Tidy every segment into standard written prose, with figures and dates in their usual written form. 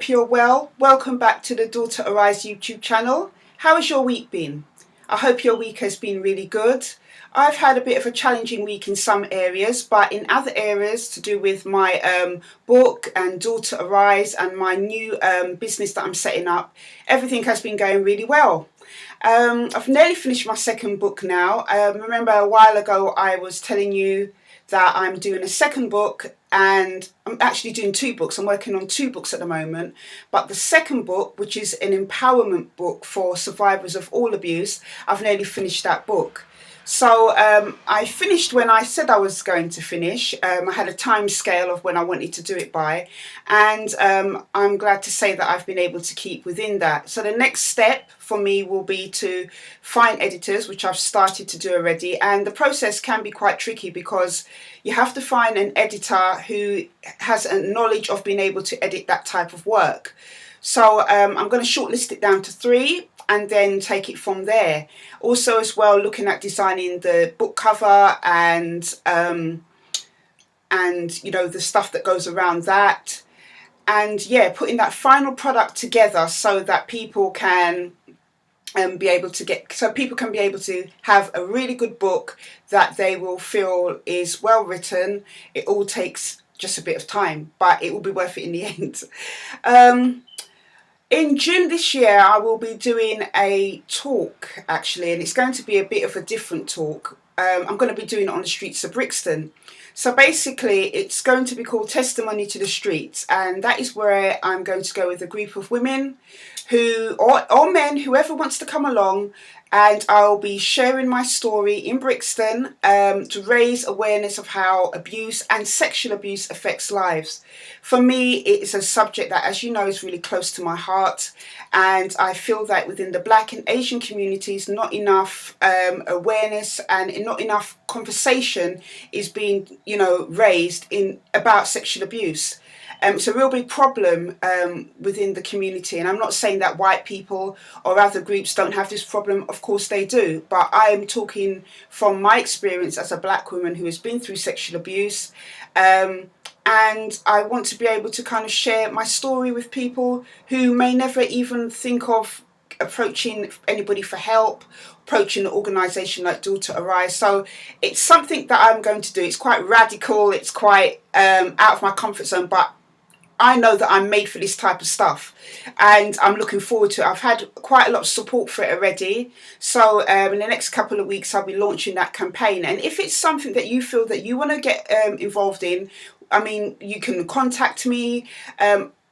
hope you're well. Welcome back to the Daughter Arise YouTube channel. How has your week been? I hope your week has been really good. I've had a bit of a challenging week in some areas, but in other areas to do with my book and Daughter Arise and my new business that I'm setting up, everything has been going really well. I've nearly finished my second book now. Remember a while ago I was telling you that I'm doing a second book, and I'm actually doing two books. I'm working on two books at the moment, but the second book, which is an empowerment book for survivors of all abuse, I've nearly finished that book. So I finished when I said I was going to finish. I had a time scale of when I wanted to do it by, and I'm glad to say that I've been able to keep within that. So the next step for me will be to find editors, which I've started to do already, and the process can be quite tricky because you have to find an editor who has a knowledge of being able to edit that type of work. So I'm going to shortlist it down to 3 and then take it from there. Also as well, looking at designing the book cover and you know, the stuff that goes around that, and yeah, putting that final product together so that people can be able to have a really good book that they will feel is well written. It all takes just a bit of time, but it will be worth it in the end. In June this year, I will be doing a talk, actually, and it's going to be a bit of a different talk. I'm going to be doing it on the streets of Brixton. So basically, it's going to be called Testimony to the Streets, and that is where I'm going to go with a group of women who, or men, whoever wants to come along, and I'll be sharing my story in Brixton to raise awareness of how abuse and sexual abuse affects lives. For me, it is a subject that, as you know, is really close to my heart, and I feel that within the Black and Asian communities, not enough awareness and not enough conversation is being, you know, raised about sexual abuse. It's a real big problem within the community, and I'm not saying that white people or other groups don't have this problem. Of course they do, but I am talking from my experience as a Black woman who has been through sexual abuse, and I want to be able to kind of share my story with people who may never even think of approaching anybody for help, approaching an organisation like Daughter Arise. So it's something that I'm going to do. It's quite radical, it's quite out of my comfort zone, but I know that I'm made for this type of stuff, and I'm looking forward to it. I've had quite a lot of support for it already. So in the next couple of weeks, I'll be launching that campaign. And if it's something that you feel that you want to get involved in, I mean, you can contact me.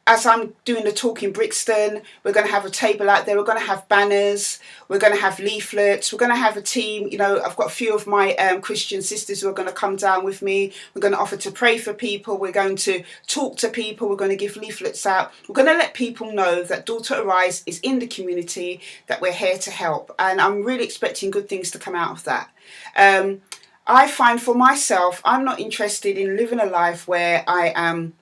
As I'm doing the talk in Brixton, we're going to have a table out there. We're going to have banners. We're going to have leaflets. We're going to have a team. You know, I've got a few of my Christian sisters who are going to come down with me. We're going to offer to pray for people. We're going to talk to people. We're going to give leaflets out. We're going to let people know that Daughter Arise is in the community, that we're here to help. And I'm really expecting good things to come out of that. I find for myself, I'm not interested in living a life where I am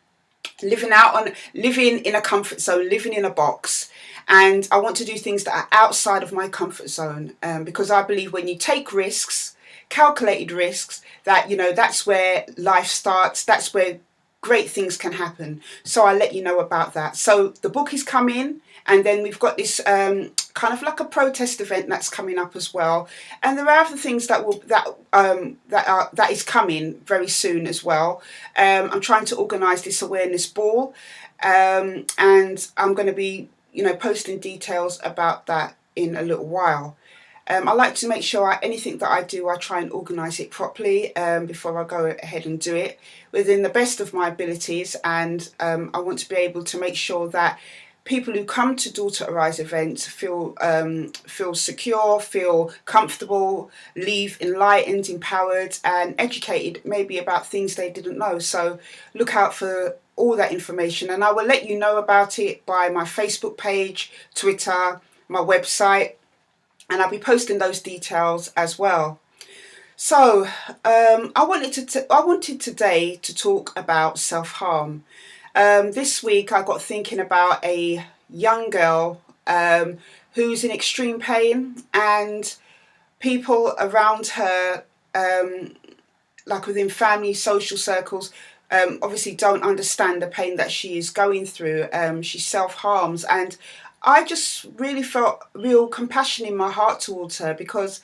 living in a comfort zone, living in a box, and I want to do things that are outside of my comfort zone, because I believe when you take risks, calculated risks, that, you know, that's where life starts, that's where great things can happen. So I'll let you know about that. So the book is coming, and then we've got this kind of like a protest event that's coming up as well, and there are other things that is coming very soon as well. I'm trying to organise this awareness ball, and I'm going to be, you know, posting details about that in a little while. I like to make sure anything that I do, I try and organise it properly before I go ahead and do it within the best of my abilities, and I want to be able to make sure that people who come to Daughter Arise events feel secure, feel comfortable, leave enlightened, empowered and educated maybe about things they didn't know. So look out for all that information, and I will let you know about it by my Facebook page, Twitter, my website, and I'll be posting those details as well. So I wanted today to talk about self-harm. This week I got thinking about a young girl who's in extreme pain, and people around her, like within family, social circles, obviously don't understand the pain that she is going through. She self-harms, and I just really felt real compassion in my heart towards her, because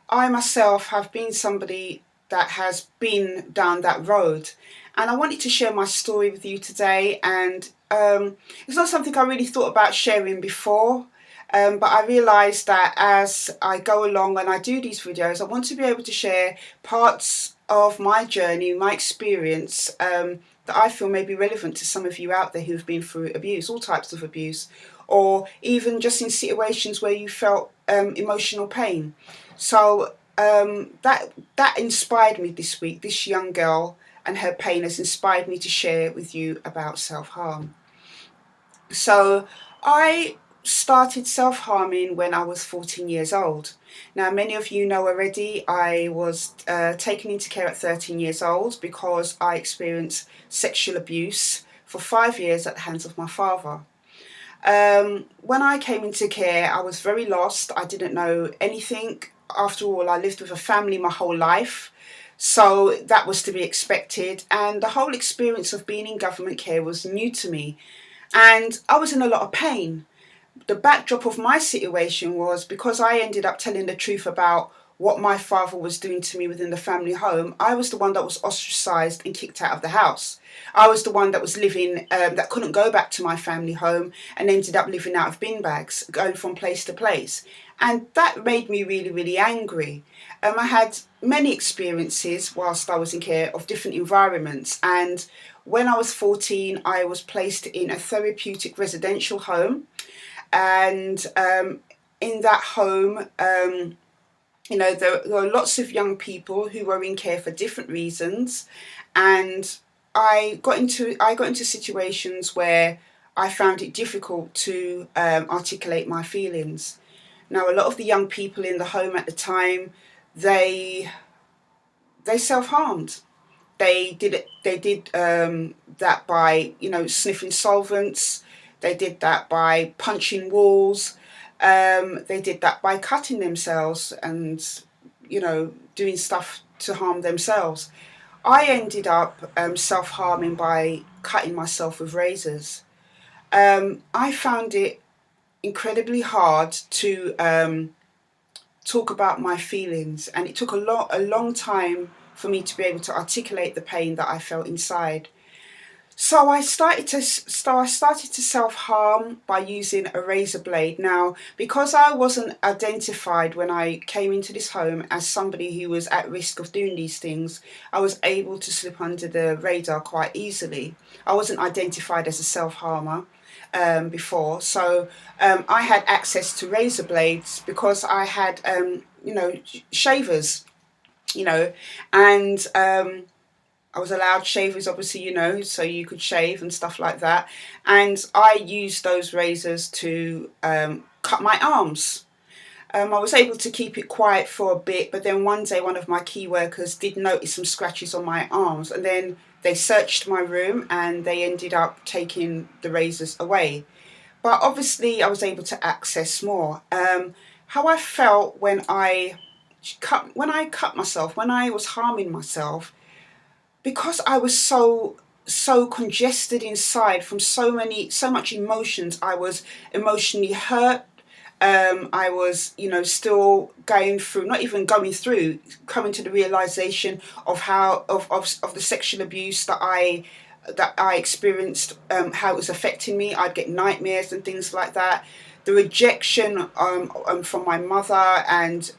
I myself have been somebody that has been down that road, and I wanted to share my story with you today. And it's not something I really thought about sharing before, but I realised that as I go along and I do these videos, I want to be able to share parts of my journey, my experience, that I feel may be relevant to some of you out there who've been through abuse, all types of abuse, or even just in situations where you felt emotional pain. So that inspired me this week. This young girl and her pain has inspired me to share with you about self-harm. So I started self-harming when I was 14 years old. Now, many of you know already, I was taken into care at 13 years old because I experienced sexual abuse for 5 years at the hands of my father. When I came into care, I was very lost. I didn't know anything. After all, I lived with a family my whole life, so that was to be expected. And the whole experience of being in government care was new to me. And I was in a lot of pain. The backdrop of my situation was because I ended up telling the truth about what my father was doing to me within the family home. I was the one that was ostracised and kicked out of the house. I was the one that was living, that couldn't go back to my family home and ended up living out of bin bags, going from place to place. And that made me really, really angry. I had many experiences whilst I was in care of different environments. And when I was 14, I was placed in a therapeutic residential home. And in that home, there were lots of young people who were in care for different reasons, and I got into situations where I found it difficult to articulate my feelings. Now, a lot of the young people in the home at the time, they self-harmed. They did that by sniffing solvents. They did that by punching walls. They did that by cutting themselves and, doing stuff to harm themselves. I ended up self-harming by cutting myself with razors. I found it incredibly hard to talk about my feelings, and it took a long time for me to be able to articulate the pain that I felt inside. So I started to self-harm by using a razor blade. Now, because I wasn't identified when I came into this home as somebody who was at risk of doing these things, I was able to slip under the radar quite easily. I wasn't identified as a self-harmer before, so I had access to razor blades because I had, shavers, and I was allowed shavers, obviously, so you could shave and stuff like that. And I used those razors to cut my arms. I was able to keep it quiet for a bit, but then one day one of my key workers did notice some scratches on my arms, and then they searched my room and they ended up taking the razors away. But obviously I was able to access more. How I felt when I cut myself, when I was harming myself, because I was so congested inside from so much emotions. I was emotionally hurt. I was, still going through, not even going through, coming to the realization of how of the sexual abuse that I experienced, how it was affecting me. I'd get nightmares and things like that. The rejection from my mother, and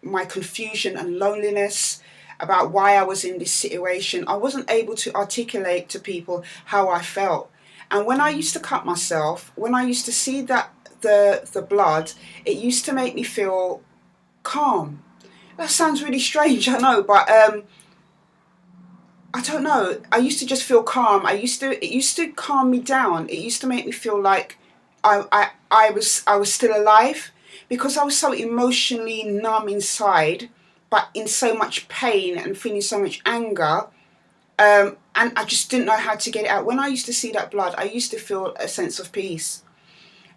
my confusion and loneliness about why I was in this situation. I wasn't able to articulate to people how I felt. And when I used to cut myself, when I used to see that the blood, it used to make me feel calm. That sounds really strange, I know, but I don't know. I used to just feel calm. It used to calm me down. It used to make me feel like I was still alive, because I was so emotionally numb inside, but in so much pain and feeling so much anger, and I just didn't know how to get it out. When I used to see that blood, I used to feel a sense of peace.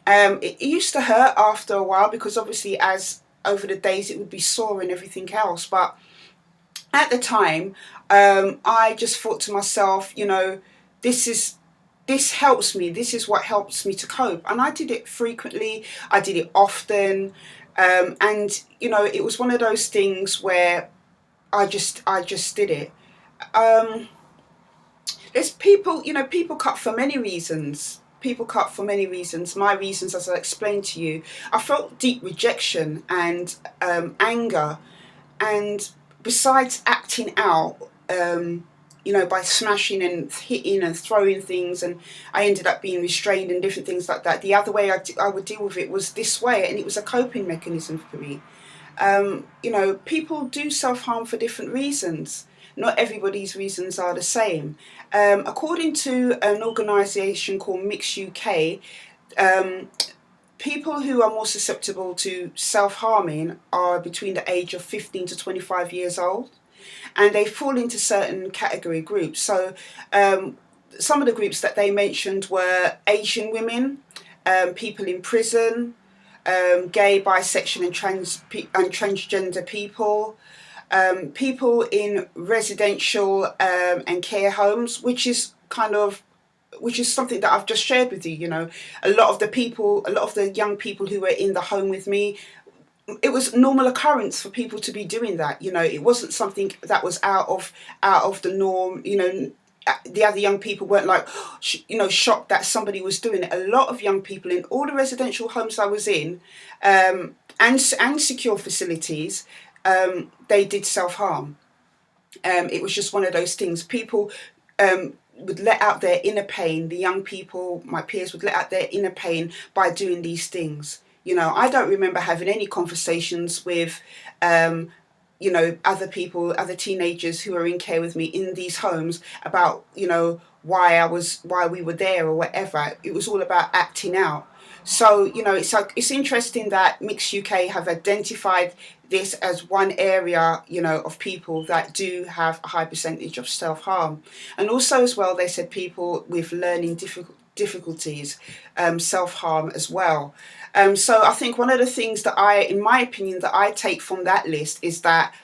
It used to hurt after a while, because obviously as over the days it would be sore and everything else, but at the time I just thought to myself, this is this helps me. This is what helps me to cope. And I did it frequently. I did it often. And it was one of those things where I just did it. Um, there's people, people cut for many reasons. People cut for many reasons. My reasons, as I explained to you, I felt deep rejection and anger. And besides acting out, by smashing and hitting and throwing things, and I ended up being restrained and different things like that. The other way I would deal with it was this way, and it was a coping mechanism for me. People do self-harm for different reasons. Not everybody's reasons are the same. According to an organisation called Mix UK, um, people who are more susceptible to self-harming are between the age of 15 to 25 years old, and they fall into certain category groups. So some of the groups that they mentioned were Asian women, people in prison, gay, bisexual and transgender people, people in residential and care homes, which is something that I've just shared with you. A lot of the young people who were in the home with me, it was normal occurrence for people to be doing that. It wasn't something that was out of the norm. The other young people weren't like, shocked that somebody was doing it. A lot of young people in all the residential homes I was in, and secure facilities, they did self-harm. It was just one of those things. People would let out their inner pain. The young people, my peers, would let out their inner pain by doing these things. I don't remember having any conversations with, other people, other teenagers who are in care with me in these homes about, why we were there or whatever. It was all about acting out. So, it's interesting that Mix UK have identified this as one area, of people that do have a high percentage of self-harm. And also as well, they said people with learning difficulties, self-harm as well. So I think one of the things that in my opinion, that I take from that list is that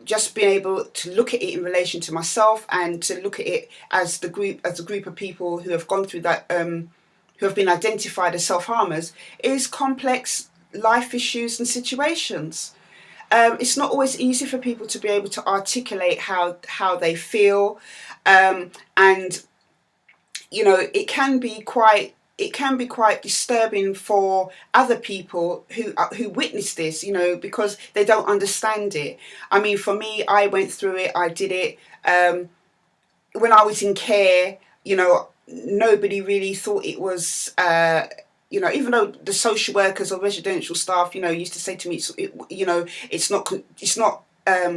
just being able to look at it in relation to myself, and to look at it as a group of people who have gone through that, who have been identified as self-harmers, is complex life issues and situations. It's not always easy for people to be able to articulate how they feel, and it can be quite disturbing for other people who witness this, because they don't understand it. I mean, for me, I went through it. I did it when I was in care. Nobody really thought it was. Even though the social workers or residential staff, used to say to me, it's not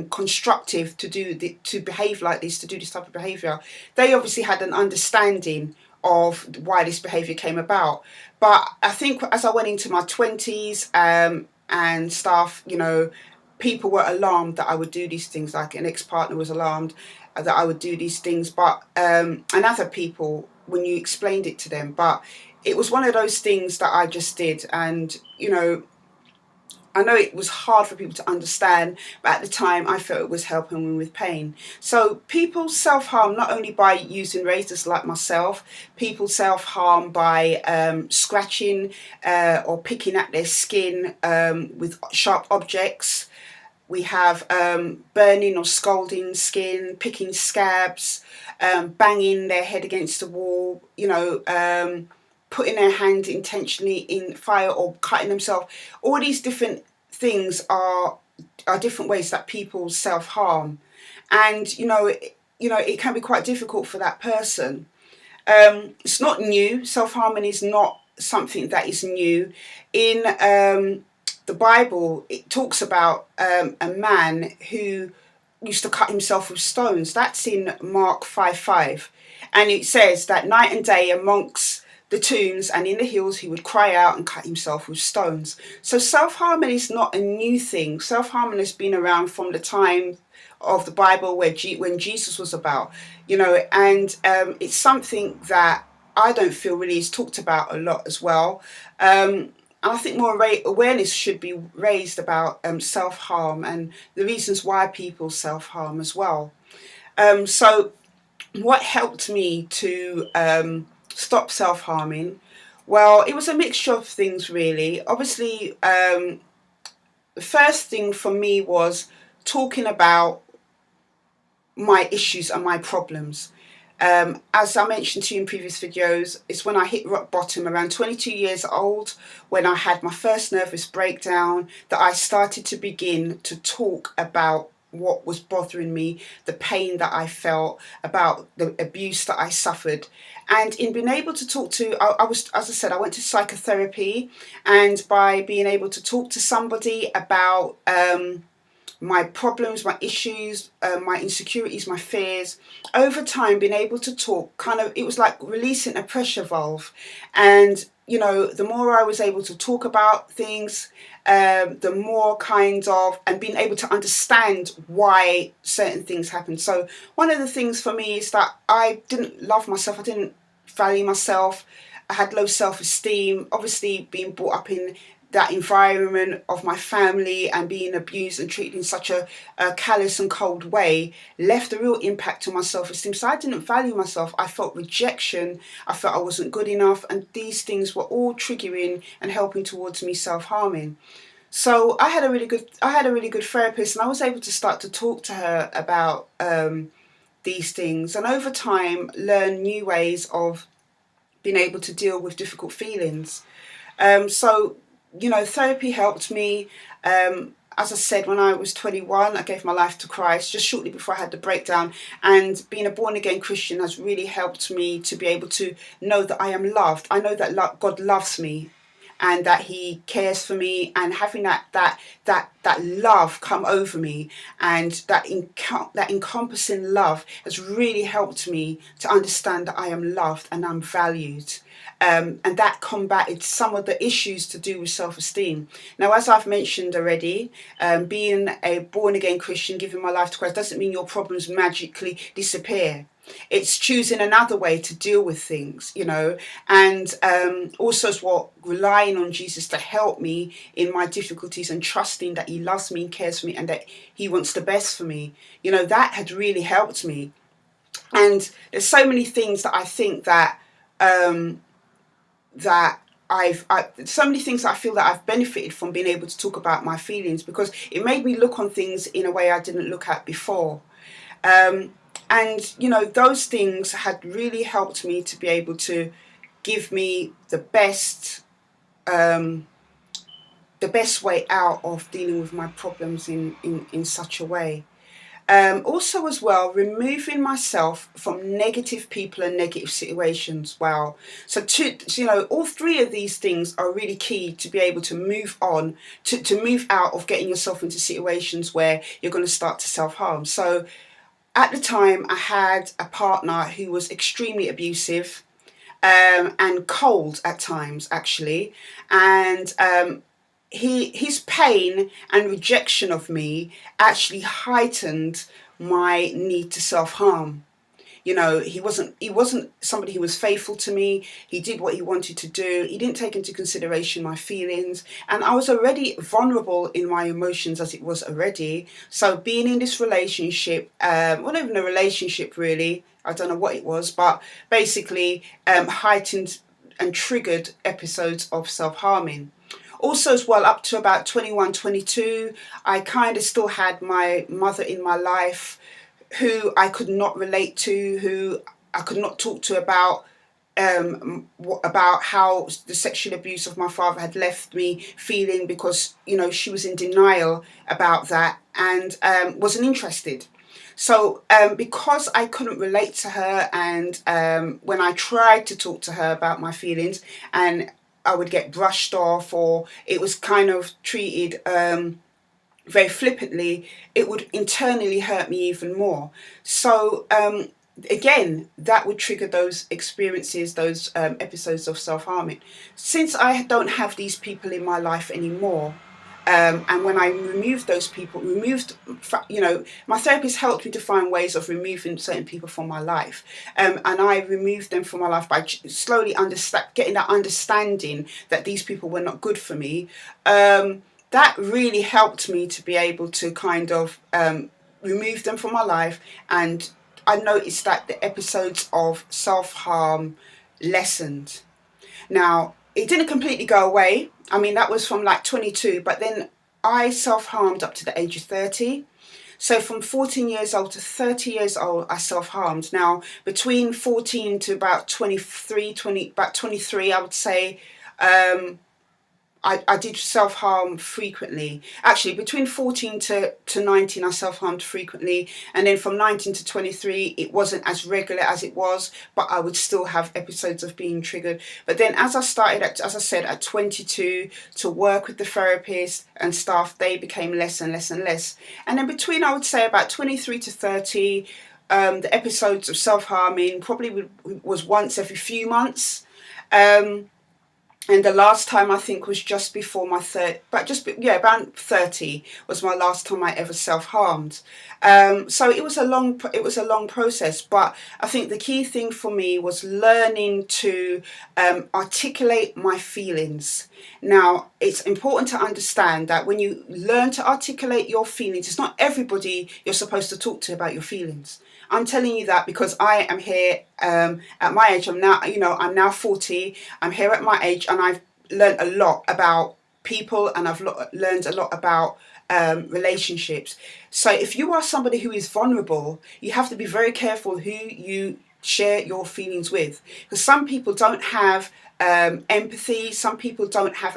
constructive to behave like this, to do this type of behaviour. They obviously had an understanding of why this behaviour came about. But I think as I went into my 20s, and stuff, people were alarmed that I would do these things. Like an ex-partner was alarmed that I would do these things, but and other people, when you explained it to them. But it was one of those things that I just did, and I know it was hard for people to understand, but at the time I felt it was helping me with pain. So people self-harm not only by using razors like myself. People self-harm by scratching or picking at their skin with sharp objects. We have burning or scalding skin, picking scabs, banging their head against the wall, putting their hand intentionally in fire, or cutting themselves. All these different things are different ways that people self-harm. And, it can be quite difficult for that person. It's not new. Self-harming is not something that is new. In the Bible, it talks about a man who used to cut himself with stones. That's in Mark 5:5. And it says that night and day amongst the tombs and in the hills he would cry out and cut himself with stones. So self-harming is not a new thing. Self-harming has been around from the time of the Bible when Jesus was about, and it's something that I don't feel really is talked about a lot as well. And I think more awareness should be raised about self-harm and the reasons why people self-harm as well. So what helped me to stop self-harming? Well, it was a mixture of things, really. Obviously, the first thing for me was talking about my issues and my problems. As I mentioned to you in previous videos, it's when I hit rock bottom around 22 years old, when I had my first nervous breakdown, that I started to begin to talk about what was bothering me, the pain that I felt, about the abuse that I suffered. And in being able to talk to, I was, as I said, I went to psychotherapy, and by being able to talk to somebody about my problems, my issues, my insecurities, my fears. Over time, being able to talk, kind of, it was like releasing a pressure valve. And, you know, the more I was able to talk about things, the more kind of, and being able to understand why certain things happened. So one of the things for me is that I didn't love myself, I didn't value myself, I had low self-esteem, obviously being brought up in that environment of my family and being abused and treated in such a callous and cold way left a real impact on my self-esteem. So I didn't value myself. I felt rejection. I felt I wasn't good enough. And these things were all triggering and helping towards me self-harming. So I had a really good therapist, and I was able to start to talk to her about these things, and over time learn new ways of being able to deal with difficult feelings. So, you know, therapy helped me. As I said, when I was 21, I gave my life to Christ just shortly before I had the breakdown. And being a born again Christian has really helped me to be able to know that I am loved. I know that God loves me and that He cares for me, and having that love come over me, and that encompassing love has really helped me to understand that I am loved and I'm valued. And that combated some of the issues to do with self-esteem. Now, as I've mentioned already, being a born-again Christian, giving my life to Christ, doesn't mean your problems magically disappear. It's choosing another way to deal with things, you know, and also as well, relying on Jesus to help me in my difficulties and trusting that He loves me and cares for me and that He wants the best for me. You know, that had really helped me. And there's so many things that I think that so many things that I feel that I've benefited from being able to talk about my feelings, because it made me look on things in a way I didn't look at before. And, you know, those things had really helped me to be able to give me the best way out of dealing with my problems in such a way. Also as well, removing myself from negative people and negative situations. Wow. So you know, all three of these things are really key to be able to move on, to move out of getting yourself into situations where you're going to start to self-harm. So at the time, I had a partner who was extremely abusive, and cold at times, actually. And his pain and rejection of me actually heightened my need to self-harm. You know, he wasn't somebody who was faithful to me. He did what he wanted to do. He didn't take into consideration my feelings. And I was already vulnerable in my emotions as it was already. So being in this relationship, well, not even a relationship really, I don't know what it was, but basically heightened and triggered episodes of self-harming. Also as well, up to about 21, 22, I kind of still had my mother in my life, who I could not relate to, who I could not talk to about how the sexual abuse of my father had left me feeling, because, you know, she was in denial about that and wasn't interested. So because I couldn't relate to her, and when I tried to talk to her about my feelings, and I would get brushed off, or it was kind of treated very flippantly, it would internally hurt me even more. So again, that would trigger those experiences, those episodes of self-harming. Since I don't have these people in my life anymore, and when I removed those people, you know, my therapist helped me to find ways of removing certain people from my life. And I removed them from my life by slowly getting that understanding that these people were not good for me. That really helped me to be able to kind of remove them from my life and I noticed that the episodes of self-harm lessened. Now, it didn't completely go away. I mean, that was from like 22, but then I self-harmed up to the age of 30. So from 14 years old to 30 years old, I self-harmed. Now, between 14 to about 23, I would say, I did self-harm frequently. Actually, between 14 to 19, I self-harmed frequently. And then from 19 to 23, it wasn't as regular as it was, but I would still have episodes of being triggered. But then as I started, as I said, at 22, to work with the therapist and staff, they became less and less and less. And then between, I would say, about 23 to 30, the episodes of self-harming probably was once every few months. And the last time I think was just before my around 30 was my last time I ever self-harmed. So it was a long process, but I think the key thing for me was learning to articulate my feelings. Now, it's important to understand that when you learn to articulate your feelings, it's not everybody you're supposed to talk to about your feelings. I'm telling you that because I am here at my age. I'm now 40. I'm here at my age, and I've learned a lot about people, and I've learned a lot about relationships. So if you are somebody who is vulnerable, you have to be very careful who you share your feelings with, because some people don't have empathy. Some people don't have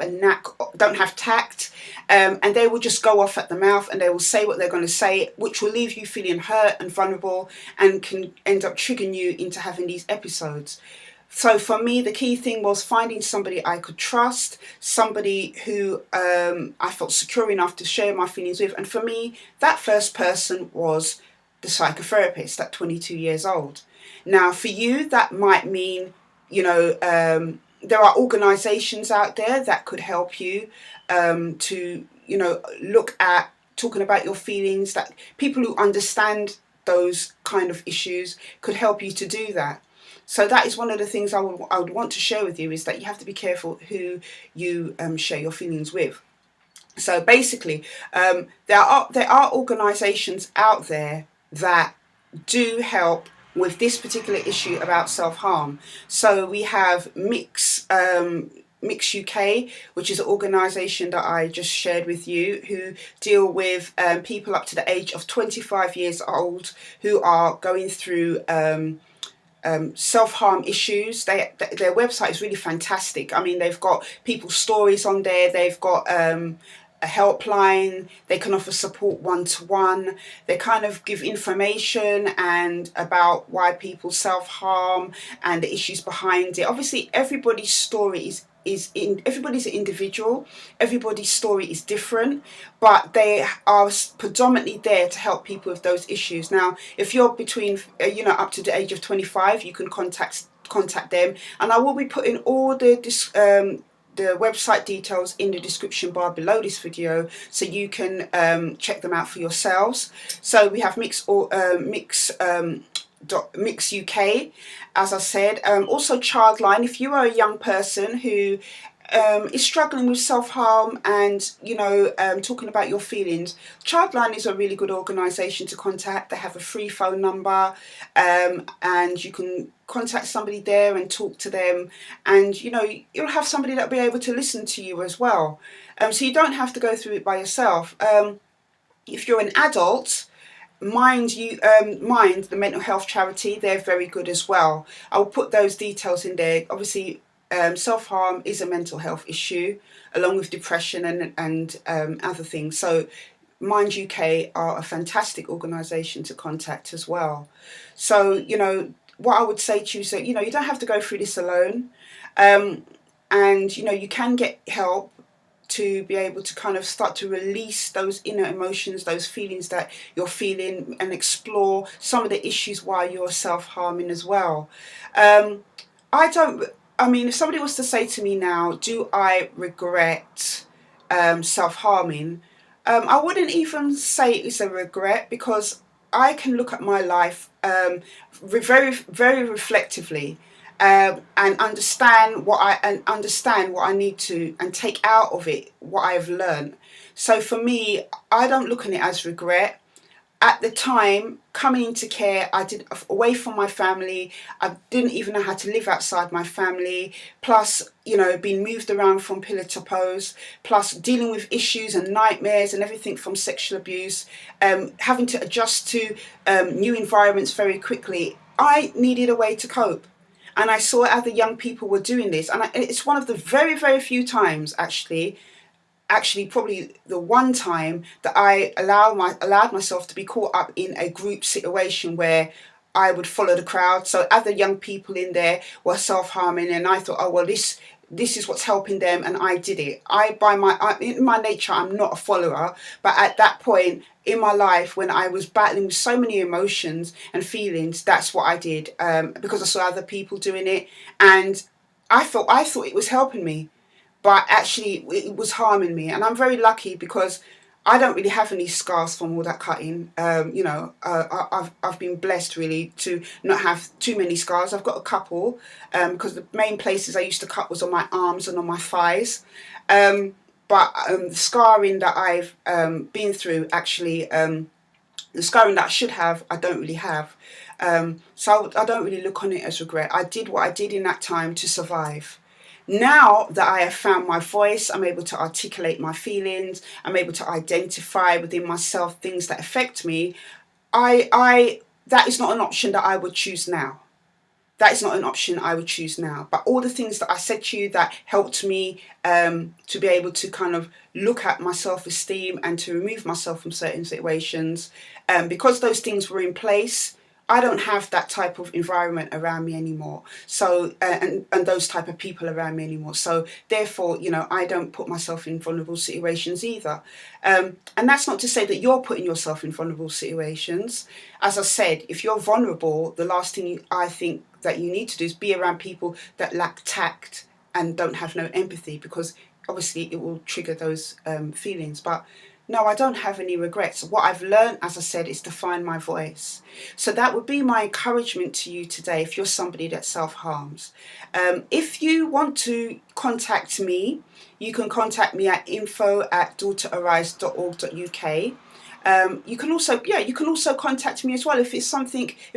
don't have tact, and they will just go off at the mouth, and they will say what they're going to say, which will leave you feeling hurt and vulnerable, and can end up triggering you into having these episodes. So for me, the key thing was finding somebody I could trust, somebody who I felt secure enough to share my feelings with. And for me, that first person was the psychotherapist at 22 years old. Now, for you, that might mean, there are organisations out there that could help you to, look at talking about your feelings, that people who understand those kind of issues could help you to do that. So that is one of the things I would want to share with you, is that you have to be careful who you share your feelings with. So basically, there are organisations out there that do help with this particular issue about self-harm. So we have Mix UK, which is an organisation that I just shared with you, who deal with people up to the age of 25 years old who are going through self-harm issues. Their website is really fantastic. I mean, they've got people's stories on there. They've got a helpline. They can offer support one-to-one. They kind of give information and about why people self-harm and the issues behind it. Obviously, everybody's story everybody's an individual. Everybody's story is different, but they are predominantly there to help people with those issues. Now, if you're between up to the age of 25, you can contact them, and I will be putting all the website details in the description bar below this video, so you can check them out for yourselves. So we have Mix UK, as I said. Also CHILDLINE, if you are a young person who is struggling with self-harm and talking about your feelings, CHILDLINE is a really good organisation to contact. They have a free phone number, and you can contact somebody there and talk to them, and you'll have somebody that'll be able to listen to you as well. So you don't have to go through it by yourself. If you're an adult, Mind, the mental health charity, they're very good as well. I'll put those details in there. Obviously, self-harm is a mental health issue, along with depression and other things. So Mind UK are a fantastic organisation to contact as well. So, what I would say to you is that, you don't have to go through this alone. And, you can get help to be able to kind of start to release those inner emotions, those feelings that you're feeling, and explore some of the issues why you're self-harming as well. If somebody was to say to me now, do I regret self-harming? I wouldn't even say it's a regret, because I can look at my life very, very reflectively. And understand what I need to, and take out of it what I've learned. So for me, I don't look at it as regret. at the time, coming into care, I did away from my family. I didn't even know how to live outside my family. Plus, being moved around from pillar to post. Plus, dealing with issues and nightmares and everything from sexual abuse. Having to adjust to new environments very quickly. I needed a way to cope. And I saw other young people were doing this. And it's one of the very, very few times, actually probably the one time that I allowed myself to be caught up in a group situation where I would follow the crowd. So other young people in there were self-harming, and I thought, oh well, this is what's helping them, and I did it. In my nature, I'm not a follower, but at that point in my life, when I was battling with so many emotions and feelings, that's what I did, because I saw other people doing it, and I thought it was helping me, but actually it was harming me. And I'm very lucky because I don't really have any scars from all that cutting. I've been blessed really to not have too many scars. I've got a couple, because the main places I used to cut was on my arms and on my thighs. But the scarring that I've been through, actually, the scarring that I should have, I don't really have. So I don't really look on it as regret. I did what I did in that time to survive. Now that I have found my voice, I'm able to articulate my feelings, I'm able to identify within myself things that affect me. That is not an option that I would choose now. That is not an option I would choose now. But all the things that I said to you that helped me to be able to kind of look at my self-esteem and to remove myself from certain situations, because those things were in place, I don't have that type of environment around me anymore. So, and those type of people around me anymore. So therefore, I don't put myself in vulnerable situations either. And that's not to say that you're putting yourself in vulnerable situations. As I said, if you're vulnerable, the last thing I think that you need to do is be around people that lack tact and don't have no empathy, because obviously it will trigger those feelings. But no, I don't have any regrets. What I've learned, as I said, is to find my voice. So that would be my encouragement to you today if you're somebody that self-harms. If you want to contact me, you can contact me at info@daughterarise.org.uk. You can also contact me as well if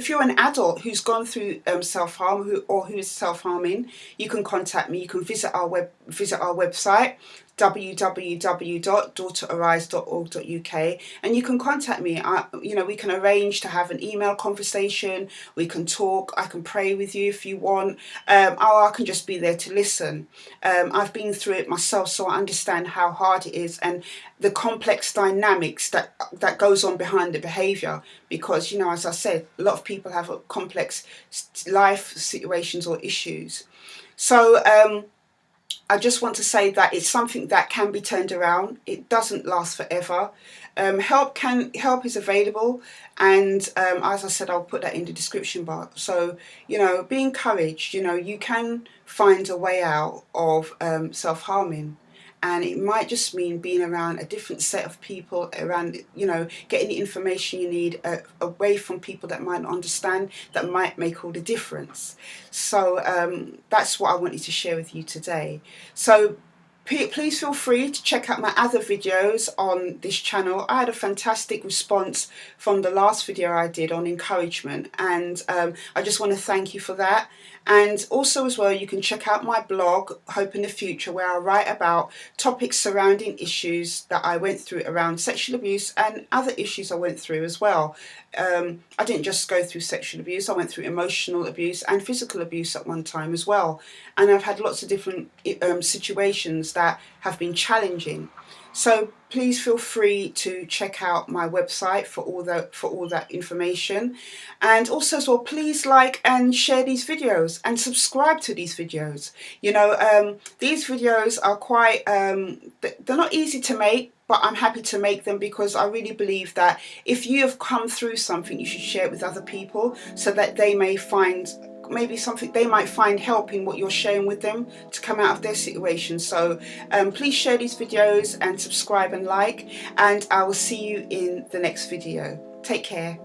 you're an adult who's gone through self-harm who is self-harming. You can contact me. You can visit our website, www.daughterarise.org.uk, and you can contact me. We can arrange to have an email conversation. We can talk. I can pray with you if you want, or I can just be there to listen. I've been through it myself, so I understand how hard it is and the complex dynamics that goes on behind the behaviour. Because as I said, a lot of people have a complex life situations or issues. So I just want to say that it's something that can be turned around. It doesn't last forever. Help is available, and as I said, I'll put that in the description bar. So be encouraged. You can find a way out of self-harming. And it might just mean being around a different set of people, around, getting the information you need away from people that might not understand, that might make all the difference. So that's what I wanted to share with you today. So please feel free to check out my other videos on this channel. I had a fantastic response from the last video I did on encouragement, and I just want to thank you for that. And also as well, you can check out my blog, Hope in the Future, where I write about topics surrounding issues that I went through around sexual abuse and other issues I went through as well. I didn't just go through sexual abuse, I went through emotional abuse and physical abuse at one time as well. And I've had lots of different situations that have been challenging. So please feel free to check out my website for all that information. And also as well, please like and share these videos and subscribe to these videos. These videos are quite, they're not easy to make, but I'm happy to make them because I really believe that if you have come through something, you should share it with other people so that they may find they might find help in what you're sharing with them to come out of their situation. So please share these videos and subscribe and like, and I will see you in the next video. Take care.